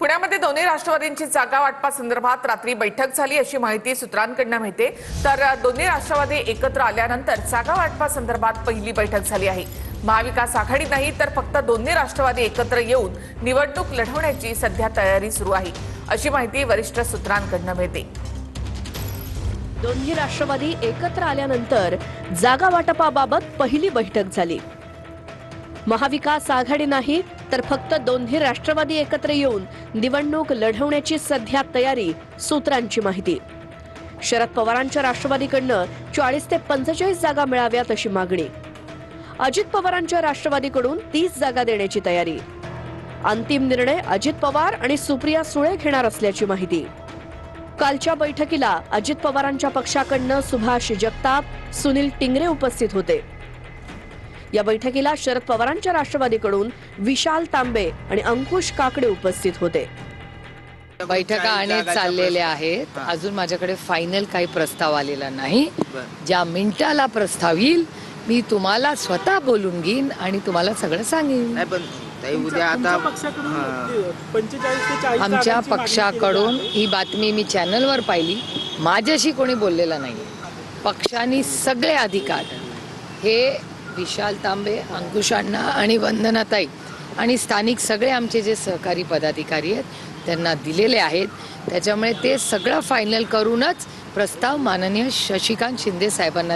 पुण्यामध्ये दोन्ही राष्ट्रवादींची जागा वाटपासंदर्भात रात्री बैठक झाली अशी माहिती सूत्रांकडून मिळते। तर दोन्ही राष्ट्रवादी एकत्र आल्यानंतर जागा वाटपासंदर्भात पहिली बैठक झाली आहे। महाविकास आघाडी नाही तर फक्त दोन्ही राष्ट्रवादी एकत्र येऊन निवडणूक लढवण्याची सध्या तयारी सुरू आहे अशी माहिती वरिष्ठ सूत्रांकडून मिळते। दोन्ही राष्ट्रवादी एकत्र आल्यानंतर जागा वाटपाबाबत पहिली बैठक झाली। महाविकास आघाडी नाही तर फक्त दोन्ही राष्ट्रवादी एकत्र येऊन निवडणूक लढवण्याची सध्या तयारी सूत्रांची माहिती। शरद पवारांच्या राष्ट्रवादीकडनं 40 ते 45 जागा मिळाव्यात अशी मागणी। अजित पवारांच्या राष्ट्रवादीकडून 30 जागा देण्याची तयारी। अंतिम निर्णय अजित पवार आणि सुप्रिया सुळे घेणार असल्याची माहिती। कालच्या बैठकीला अजित पवारांच्या पक्षाकडनं सुभाष जगताप, सुनील टिंगरे उपस्थित होते। या बैठकीला शरद पवारांच्या राष्ट्रवादीकडून विशाल तांबे आणि अंकुश काकडे उपस्थित होते। बैठका अनेक चाललेल्या आहेत, अजून माझ्याकडे फायनल काही प्रस्ताव आलेला नाही। ज्या मिनिटाला प्रस्ताव येईल मी तुम्हाला स्वतः बोलून घेईन आणि तुम्हाला सगळं सांगेन। आमच्या पक्षाकडून ही बातमी मी चॅनलवर पाहिली, माझ्याशी कोणी बोललेला नाही। पक्षाने सगळे अधिकार हे विशाल तांबे, अंकुश अण्णा आणि वंदनाताई आणि स्थानिक सगळे आमचे जे सहकारी पदाधिकारी आहेत त्यांना दिलेले आहेत। त्याच्यामुळे ते सगळं फायनल करूनच प्रस्ताव माननीय शशिकांत शिंदे साहेबांना